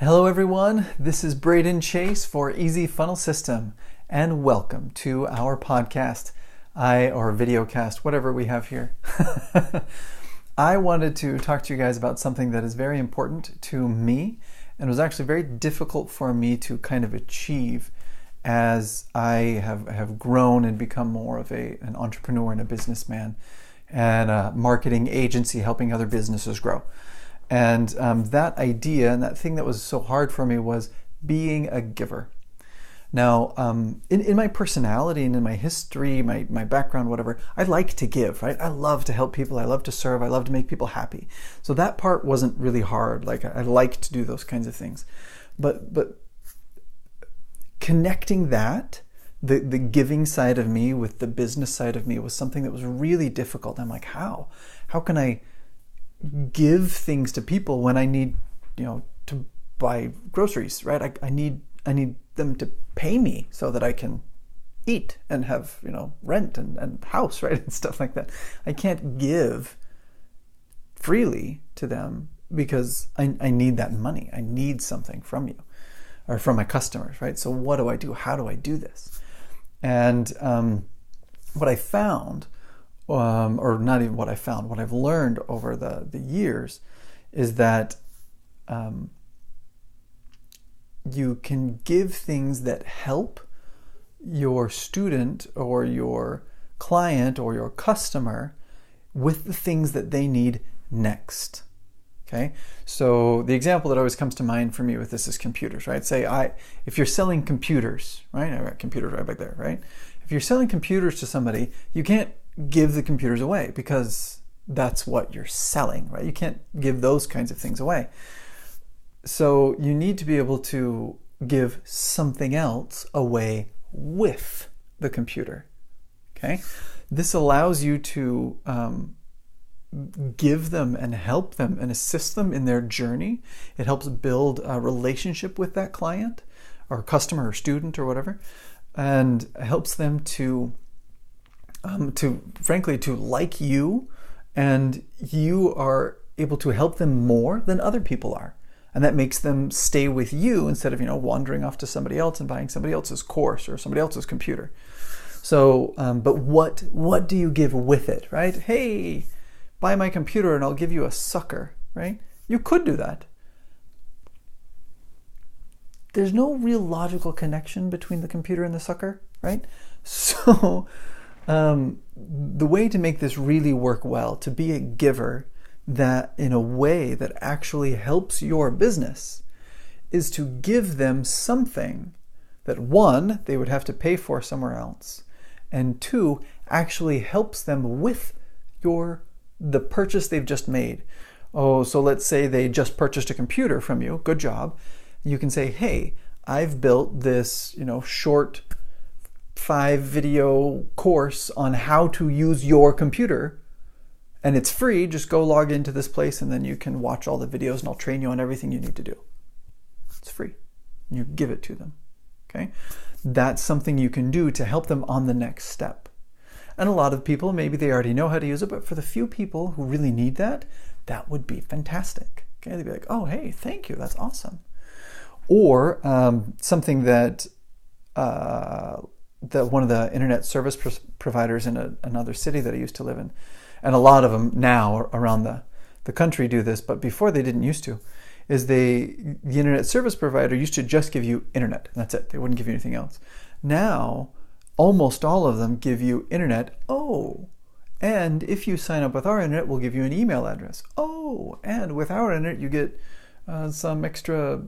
Hello everyone, this is Braden Chase for Easy Funnel System, and welcome to our podcast, or videocast, whatever we have here. I wanted to talk to you guys about something that is very important to me, and was actually very difficult for me to kind of achieve as I have grown and become more of an entrepreneur and a businessman, and a marketing agency helping other businesses grow. And that idea and that thing that was so hard for me was being a giver. Now, in my personality and in my history, my background, whatever, I like to give, right? I love to help people. I love to serve. I love to make people happy. So that part wasn't really hard. Like, I like to do those kinds of things. But connecting that, the giving side of me with the business side of me was something that was really difficult. I'm like, how? How can I give things to people when I need, to buy groceries, right? I need them to pay me so that I can eat and have, rent and house, right? And stuff like that. I can't give freely to them because I need that money. I need something from you or from my customers, right? So what do I do? How do I do this? And what I found, or not even what I found, what I've learned over the years is that you can give things that help your student or your client or your customer with the things that they need next. Okay, so the example that always comes to mind for me with this is computers, right? If you're selling computers, right? I got computers right back there, right? If you're selling computers to somebody, you can't give the computers away because that's what you're selling, right? You can't give those kinds of things away. So you need to be able to give something else away with the computer, okay? This allows you to give them and help them and assist them in their journey. It helps build a relationship with that client or customer or student or whatever, and helps them to frankly like you, and you are able to help them more than other people are. And that makes them stay with you instead of, wandering off to somebody else and buying somebody else's course or somebody else's computer. So, but what do you give with it, right? Hey, buy my computer and I'll give you a sucker, right? You could do that. There's no real logical connection between the computer and the sucker, right? So, the way to make this really work well, to be a giver that in a way that actually helps your business, is to give them something that, one, they would have to pay for somewhere else, and two, actually helps them with the purchase they've just made. Oh, so let's say they just purchased a computer from you. Good job. You can say, hey, I've built this, short 5-video course on how to use your computer, and it's free. Just go log into this place and then you can watch all the videos and I'll train you on everything you need to do. It's free. You give it to them. Okay? That's something you can do to help them on the next step. And a lot of people, maybe they already know how to use it, but for the few people who really need that, that would be fantastic. Okay? They'd be like, oh, hey, thank you. That's awesome. Or something that one of the internet service providers in another city that I used to live in, and a lot of them now around the country do this, but before they didn't used to, is the internet service provider used to just give you internet. That's it. They wouldn't give you anything else. Now, almost all of them give you internet. Oh, and if you sign up with our internet, we'll give you an email address. Oh, and with our internet, you get some extra,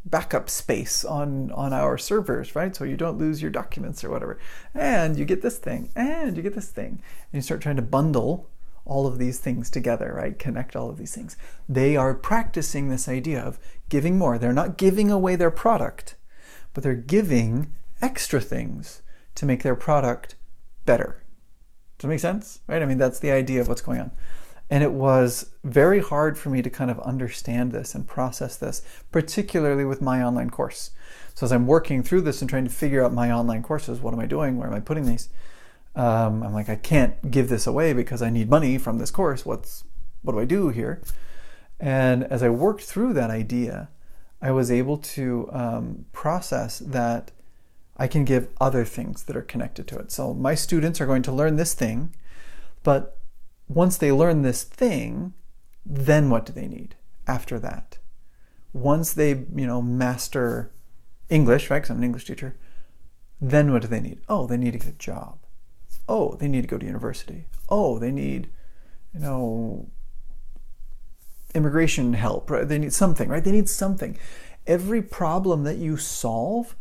backup space on our servers, right? So you don't lose your documents or whatever. And you get this thing, and you get this thing. And you start trying to bundle all of these things together, right? Connect all of these things. They are practicing this idea of giving more. They're not giving away their product, but they're giving extra things to make their product better. Does that make sense? Right? I mean, that's the idea of what's going on. And it was very hard for me to kind of understand this and process this, particularly with my online course. So as I'm working through this and trying to figure out my online courses, what am I doing? Where am I putting these? I'm like, I can't give this away because I need money from this course. What do I do here? And as I worked through that idea, I was able to process that I can give other things that are connected to it. So my students are going to learn this thing, but once they learn this thing, then what do they need after that? Once they, master English, right? Because I'm an English teacher, then what do they need? Oh, they need to get a job. Oh, they need to go to university. Oh, they need, immigration help, right? They need something, right? They need something. Every problem that you solve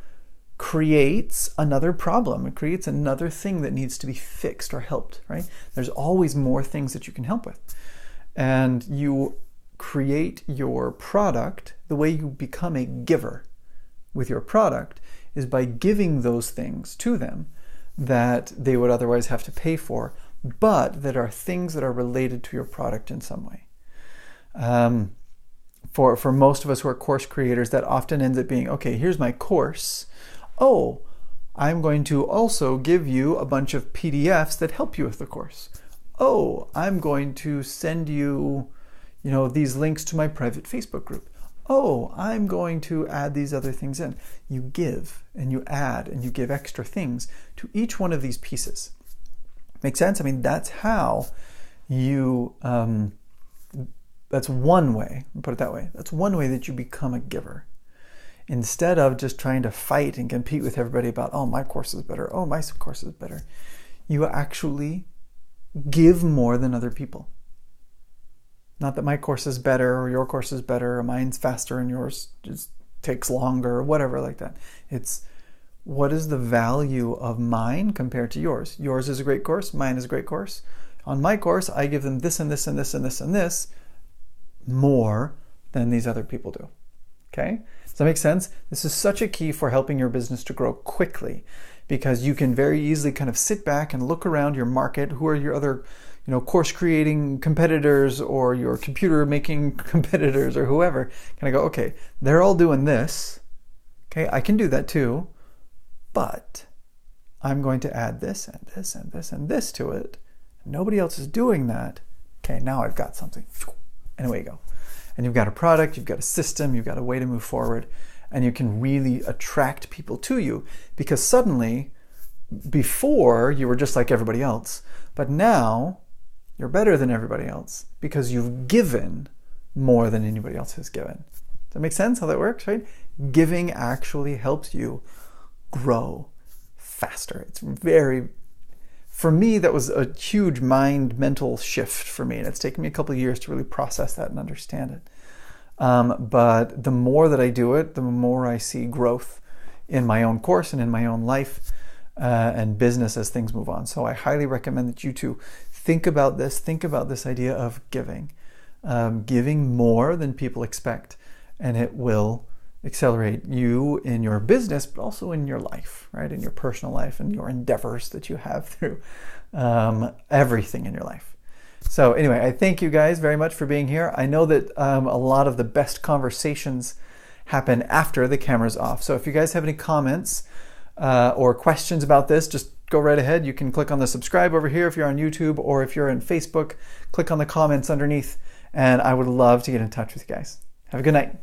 creates another problem. It creates another thing that needs to be fixed or helped, right? There's always more things that you can help with. And you create your product, the way you become a giver with your product is by giving those things to them that they would otherwise have to pay for, but that are things that are related to your product in some way. For most of us who are course creators, that often ends up being, okay, here's my course. Oh, I'm going to also give you a bunch of PDFs that help you with the course. Oh, I'm going to send you, these links to my private Facebook group. Oh, I'm going to add these other things in. You give and you add and you give extra things to each one of these pieces. Make sense? I mean, that's how you, that's one way, put it that way. That's one way that you become a giver. Instead of just trying to fight and compete with everybody about, oh, my course is better. Oh, my course is better. You actually give more than other people. Not that my course is better or your course is better or mine's faster and yours just takes longer or whatever like that. It's what is the value of mine compared to yours? Yours is a great course. Mine is a great course. On my course, I give them this and this and this and this and this more than these other people do. Okay? Does that make sense? This is such a key for helping your business to grow quickly because you can very easily kind of sit back and look around your market. Who are your other course creating competitors or your computer making competitors or whoever? Can I go, okay, they're all doing this. Okay, I can do that too, but I'm going to add this and this and this and this to it. Nobody else is doing that. Okay, now I've got something. And away you go. And you've got a product, you've got a system, you've got a way to move forward, and you can really attract people to you because suddenly, before you were just like everybody else, but now you're better than everybody else because you've given more than anybody else has given. Does that make sense how that works, right? Giving actually helps you grow faster. It's for me, that was a huge mental shift for me. And it's taken me a couple of years to really process that and understand it. But the more that I do it, the more I see growth in my own course and in my own life and business as things move on. So I highly recommend that you too think about this idea of giving. Giving more than people expect. And it will accelerate you in your business, but also in your life, right? In your personal life and your endeavors that you have through everything in your life. So anyway, I thank you guys very much for being here. I know that a lot of the best conversations happen after the camera's off. So if you guys have any comments or questions about this, just go right ahead. You can click on the subscribe over here if you're on YouTube, or if you're on Facebook, click on the comments underneath, and I would love to get in touch with you guys. Have a good night.